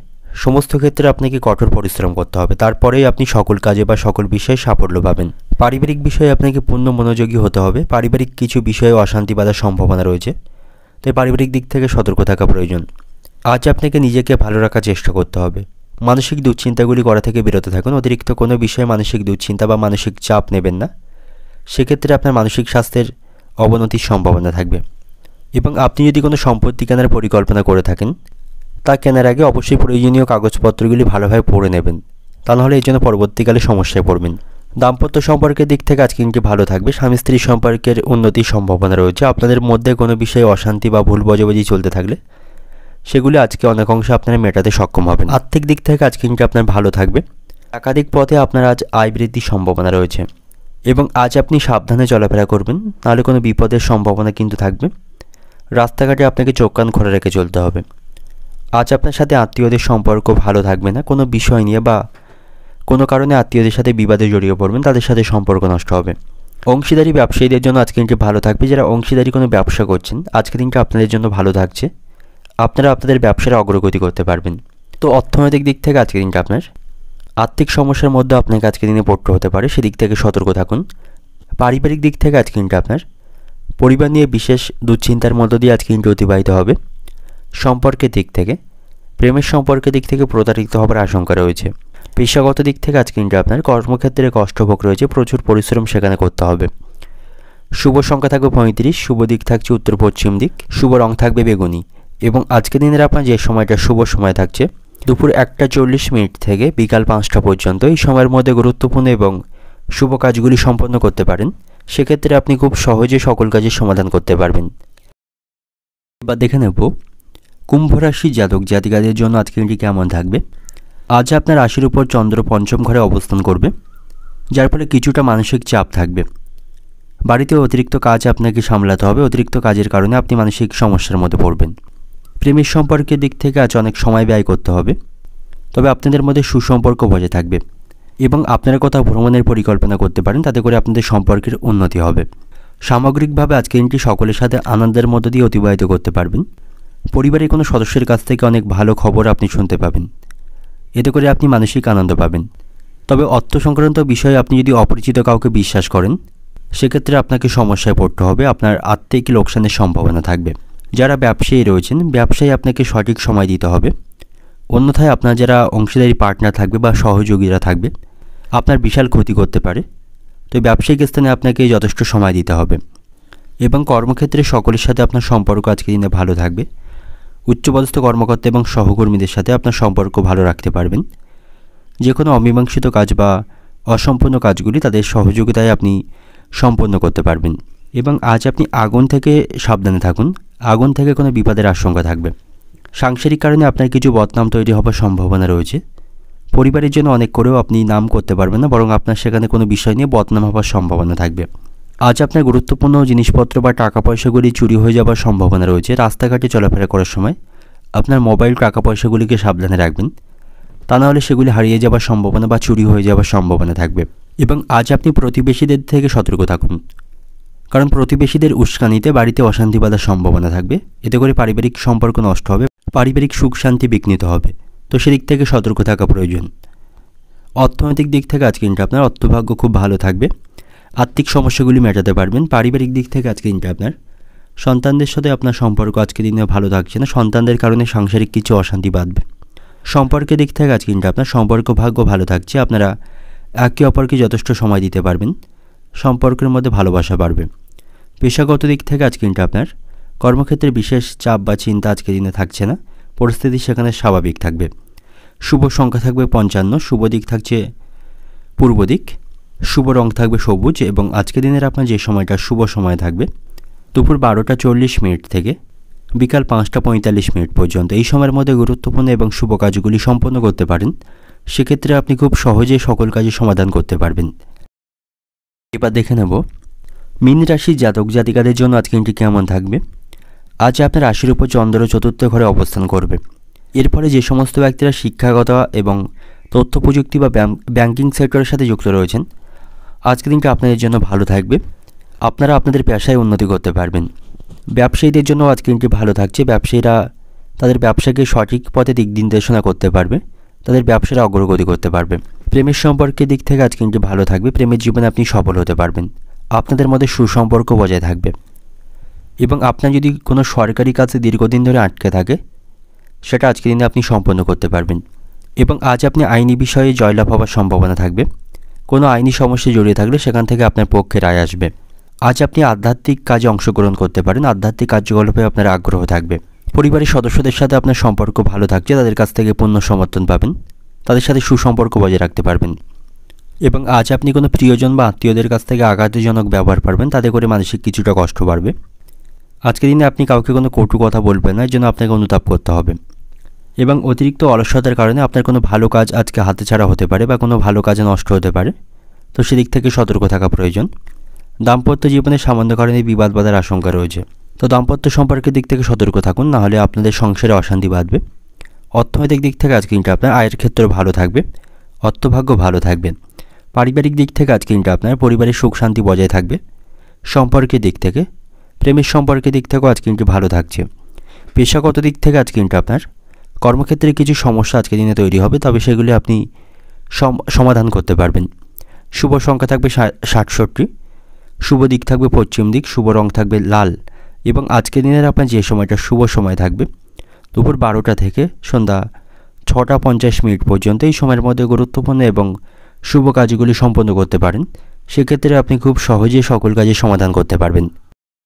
সমস্ত ক্ষেত্রে আপনাকে কঠোর পরিশ্রম করতে হবে, তারপরেই আপনি সকল কাজে বা সকল বিষয়ে সাফল্য পাবেন। পারিবারিক বিষয়ে আপনাকে পূর্ণ মনোযোগী হতে হবে, পারিবারিক কিছু বিষয়ে অশান্তি বাঁধার সম্ভাবনা রয়েছে, তাই পারিবারিক দিক থেকে সতর্ক থাকা প্রয়োজন। আজ আপনাকে নিজেকে ভালো রাখার চেষ্টা করতে হবে, মানসিক দুশ্চিন্তাগুলি করা থেকে বিরত থাকুন, অতিরিক্ত কোনো বিষয়ে মানসিক দুশ্চিন্তা বা মানসিক চাপ নেবেন না, সেক্ষেত্রে আপনার মানসিক স্বাস্থ্যের অবনতির সম্ভাবনা থাকবে। এবং আপনি যদি কোনো সম্পত্তি কেনার পরিকল্পনা করে থাকেন, তা কেনার আগে অবশ্যই প্রয়োজনীয় কাগজপত্রগুলি ভালোভাবে পড়ে নেবেন, তা নাহলে এই জন্য পরবর্তীকালে সমস্যায় পড়বেন। দাম্পত্য সম্পর্কের দিক থেকে আজকে দিনটি ভালো থাকবে, স্বামী স্ত্রী সম্পর্কের উন্নতির সম্ভাবনা রয়েছে। আপনাদের মধ্যে কোনো বিষয়ে অশান্তি বা ভুল বোঝাবুঝি চলতে থাকলে সেগুলি আজকে অনেকাংশে আপনারা মেটাতে সক্ষম হবেন। আর্থিক দিক থেকে আজকে দিনটি আপনার ভালো থাকবে, একাধিক পথে আপনার আজ আয় বৃদ্ধির সম্ভাবনা রয়েছে এবং আজ আপনি সাবধানে চলাফেরা করবেন, নাহলে কোনো বিপদের সম্ভাবনা কিন্তু থাকবে। রাস্তাঘাটে আপনাকে চোখ কান খোলা রেখে চলতে হবে। আজ আপনার সাথে আত্মীয়দের সম্পর্ক ভালো থাকবে না, কোনো বিষয় নিয়ে বা কোনো কারণে আত্মীয়দের সাথে বিবাদে জড়িয়ে পড়বেন, তাদের সাথে সম্পর্ক নষ্ট হবে। অংশীদারি ব্যবসায়ীদের জন্য আজকের দিনটি ভালো থাকবে, যারা অংশীদারি কোনো ব্যবসা করছেন আজকের দিনটা আপনাদের জন্য ভালো থাকছে, আপনারা আপনাদের ব্যবসার অগ্রগতি করতে পারবেন। তো অর্থনৈতিক দিক থেকে আজকের দিনটা আপনার আর্থিক সমস্যার মধ্যে আপনাকে আজকের দিনে পড়তে হতে পারে, সেদিক থেকে সতর্ক থাকুন। পারিবারিক দিক থেকে আজকের দিনটা আপনার পরিবার নিয়ে বিশেষ দুশ্চিন্তার মধ্য দিয়ে আজকে দিনটি অতিবাহিত হবে। সম্পর্কের দিক থেকে প্রেমের সম্পর্কের দিক থেকে প্রতারিত হবার আশঙ্কা রয়েছে। পেশাগত দিক থেকে আজকে দিনটি আপনার কর্মক্ষেত্রে কষ্টভোগ রয়েছে, প্রচুর পরিশ্রম সেখানে করতে হবে। শুভ সংখ্যা থাকবে 35, শুভ দিক থাকছে উত্তর পশ্চিম দিক, শুভ রং থাকবে বেগুনি। এবং আজকের দিনের আপনার যে সময়টা শুভ সময় থাকছে দুপুর 1:40 থেকে বিকাল 5টা পর্যন্ত, এই সময়ের মধ্যে গুরুত্বপূর্ণ এবং শুভ কাজগুলি সম্পন্ন করতে পারেন, সেক্ষেত্রে আপনি খুব সহজে সকল কাজের সমাধান করতে পারবেন। এবার দেখে নেব কুম্ভ রাশির জাতক জাতিকাদের জন্য আজকের দিনটি কেমন থাকবে। আজ আপনার রাশির উপর চন্দ্র পঞ্চম ঘরে অবস্থান করবে, যার ফলে কিছুটা মানসিক চাপ থাকবে। বাড়িতে অতিরিক্ত কাজ আপনাকে সামলাতে হবে, অতিরিক্ত কাজের কারণে আপনি মানসিক সমস্যার মধ্যে পড়বেন। প্রেমের সম্পর্কের দিক থেকে আজ অনেক সময় ব্যয় করতে হবে, তবে আপনাদের মধ্যে সুসম্পর্ক বজায় থাকবে এবং আপনারা কোথাও ভ্রমণের পরিকল্পনা করতে পারেন, তাতে করে আপনাদের সম্পর্কের উন্নতি হবে। সামগ্রিকভাবে আজকের দিনটি সকলের সাথে আনন্দের মধ্য দিয়ে অতিবাহিত করতে পারবেন। পরিবারের কোনো সদস্যের কাছ থেকে অনেক ভালো খবর আপনি শুনতে পাবেন, এতে করে আপনি মানসিক আনন্দ পাবেন। তবে অর্থ সংক্রান্ত বিষয়ে আপনি যদি অপরিচিত কাউকে বিশ্বাস করেন, সেক্ষেত্রে আপনাকে সমস্যায় পড়তে হবে, আপনার আর্থিক লোকসানের সম্ভাবনা থাকবে। যারা ব্যবসায়ী রয়েছেন, ব্যবসায় আপনাকে সঠিক সময় দিতে হবে, অন্যথায় আপনার যারা অংশীদারি পার্টনার থাকবে বা সহযোগীরা থাকবে আপনার বিশাল ক্ষতি করতে পারে। তো ব্যবসায়িক স্থানে আপনাকে যথেষ্ট সময় দিতে হবে এবং কর্মক্ষেত্রে সকলের সাথে আপনার সম্পর্ক আজকের দিনে ভালো থাকবে। উচ্চপদস্থ কর্মকর্তা এবং সহকর্মীদের সাথে আপনার সম্পর্ক ভালো রাখতে পারবেন। যে কোনো অমীমাংসিত কাজ বা অসম্পূর্ণ কাজগুলি তাদের সহযোগিতায় আপনি সম্পন্ন করতে পারবেন। এবং আজ আপনি আগুন থেকে সাবধানে থাকুন, আগুন থেকে কোনো বিপদের আশঙ্কা থাকবে। সাংসারিক কারণে আপনার কিছু বদনাম তৈরি হবার সম্ভাবনা রয়েছে। পরিবারের জন্য অনেক করেও আপনি নাম করতে পারবেন না, বরং আপনার সেখানে কোনো বিষয় নিয়ে বদনাম হবার সম্ভাবনা থাকবে। আজ আপনার গুরুত্বপূর্ণ জিনিসপত্র বা টাকা পয়সাগুলি চুরি হয়ে যাওয়ার সম্ভাবনা রয়েছে। রাস্তাঘাটে চলাফেরা করার সময় আপনার মোবাইল টাকা পয়সাগুলিকে সাবধানে রাখবেন, তা নাহলে সেগুলি হারিয়ে যাওয়ার সম্ভাবনা বা চুরি হয়ে যাওয়ার সম্ভাবনা থাকবে। এবং আজ আপনি প্রতিবেশীদের থেকে সতর্ক থাকুন, কারণ প্রতিবেশীদের উস্কানিতে বাড়িতে অশান্তি বাঁধার সম্ভাবনা থাকবে। এতে করে পারিবারিক সম্পর্ক নষ্ট হবে, পারিবারিক সুখ শান্তি বিঘ্নিত হবে। তো সেদিক থেকে সতর্ক থাকা প্রয়োজন। অর্থনৈতিক দিক থেকে আজকে দিনটা আপনার অর্থভাগ্য খুব ভালো থাকবে, আর্থিক সমস্যাগুলি মেটাতে পারবেন। পারিবারিক দিক থেকে আজকে দিনটা আপনার সন্তানদের সাথে আপনার সম্পর্ক আজকে দিনে ভালো থাকছে না, সন্তানদের কারণে সাংসারিক কিছু অশান্তি বাঁধবে। সম্পর্কের দিক থেকে আজকে দিনটা আপনার সম্পর্ক ভাগ্য ভালো থাকছে, আপনারা একে অপরকে যথেষ্ট সময় দিতে পারবেন, সম্পর্কের মধ্যে ভালোবাসা বাড়বে। পেশাগত দিক থেকে আজকে দিনটা আপনার কর্মক্ষেত্রে বিশেষ চাপ বা চিন্তা আজকে দিনে থাকছে না, পরিস্থিতি সেখানে স্বাভাবিক থাকবে। শুভ সংখ্যা থাকবে 55, শুভ দিক থাকছে পূর্ব দিক, শুভ রং থাকবে সবুজ। এবং আজকে দিনের আপনার যে সময়টা শুভ সময় থাকবে দুপুর 12টা 40 মিনিট থেকে বিকাল 5টা 45 মিনিট পর্যন্ত। এই সময়ের মধ্যে গুরুত্বপূর্ণ এবং শুভ কাজগুলি সম্পন্ন করতে পারেন, সেক্ষেত্রে আপনি খুব সহজেই সকল কাজে সমাধান করতে পারবেন। এবার দেখে নেব মীন রাশির জাতক জাতিকাদের জন্য আজকে দিনটি কেমন থাকবে। আজ আপনার রাশির উপর চন্দ্র চতুর্থ ঘরে অবস্থান করবে। এর ফলে যে সমস্ত ব্যক্তিরা শিক্ষাগত এবং তথ্য প্রযুক্তি বা ব্যাংকিং সেক্টরের সাথে যুক্ত রয়েছেন, আজকে দিনটা আপনাদের জন্য ভালো থাকবে। আপনারা আপনাদের পেশায় উন্নতি করতে পারবেন। ব্যবসায়ীদের জন্য আজকে দিনটি ভালো থাকছে। ব্যবসায়ীরা তাদের ব্যবসাকে সঠিক পথে দিক নির্দেশনা করতে পারবে, তাদের ব্যবসাটা অগ্রগতি করতে পারবে। প্রেমের সম্পর্কের দিক থেকে আজকে দিনটি ভালো থাকবে। প্রেমের জীবনে আপনি সফল হতে পারবেন, আপনাদের মধ্যে সুসম্পর্ক বজায় থাকবে। এবং আপনার যদি কোনো সরকারি কাজে দীর্ঘদিন ধরে আটকে থাকে, সেটা আজকে দিনে আপনি সম্পন্ন করতে পারবেন। এবং আজ আপনি আইনি বিষয়ে জয়লাভ হওয়ার সম্ভাবনা থাকবে। কোনো আইনি সমস্যা জড়িয়ে থাকলে সেখান থেকে আপনার পক্ষে রায় আসবে। আজ আপনি আধ্যাত্মিক কাজে অংশগ্রহণ করতে পারেন, আধ্যাত্মিক কার্যকলাপে আপনার আগ্রহ থাকবে। পরিবারের সদস্যদের সাথে আপনার সম্পর্ক ভালো থাকছে, তাদের কাছ থেকে পূর্ণ সমর্থন পাবেন, তাদের সাথে সুসম্পর্ক বজায় রাখতে পারবেন। এবং আজ আপনি কোনো প্রিয়জন বা আত্মীয়দের কাছ থেকে আঘাতজনক ব্যবহার পাবেন, তাতে করে মানসিক কিছুটা কষ্ট বাড়বে। আজকের দিনে আপনি কাউকে কোনো কটু কথা বলবেন না, এর জন্য আপনাকে অনুতাপ করতে হবে। এবং অতিরিক্ত অলসতার কারণে আপনার কোনো ভালো কাজ আজকে হাতছাড়া হতে পারে বা কোনো ভালো কাজে নষ্ট হতে পারে, তো সেদিক থেকে সতর্ক থাকা প্রয়োজন। দাম্পত্য জীবনে সামান্য কারণে বিবাদ বাঁধার আশঙ্কা রয়েছে, তো দাম্পত্য সম্পর্কের দিক থেকে সতর্ক থাকুন, নাহলে আপনাদের সংসারে অশান্তি বাঁধবে। অর্থনৈতিক দিক থেকে আজকে দিনটা আপনার আয়ের ক্ষেত্রে ভালো থাকবে, অর্থভাগ্য ভালো থাকবে। পারিবারিক দিক থেকে আজকে দিনটা আপনার পরিবারের সুখ শান্তি বজায় থাকবে। সম্পর্কের দিক থেকে, প্রেমের সম্পর্কের দিক থেকেও আজকে দিনটি ভালো থাকছে। পেশাগত দিক থেকে আজকে দিনটা আপনার কর্মক্ষেত্রে কিছু সমস্যা আজকে দিনে তৈরি হবে, তবে সেগুলি আপনি সমাধান করতে পারবেন। শুভ সংখ্যা থাকবে 67, শুভ দিক থাকবে পশ্চিম দিক, শুভ রং থাকবে লাল। এবং আজকের দিনের আপনার যে সময়টা শুভ সময় থাকবে দুপুর 12টা থেকে সন্ধ্যা 6টা 50 মিনিট পর্যন্ত। এই সময়ের মধ্যে গুরুত্বপূর্ণ এবং শুভ কাজগুলি সম্পন্ন করতে পারেন, সেক্ষেত্রে আপনি খুব সহজেই সকল কাজে সমাধান করতে পারবেন।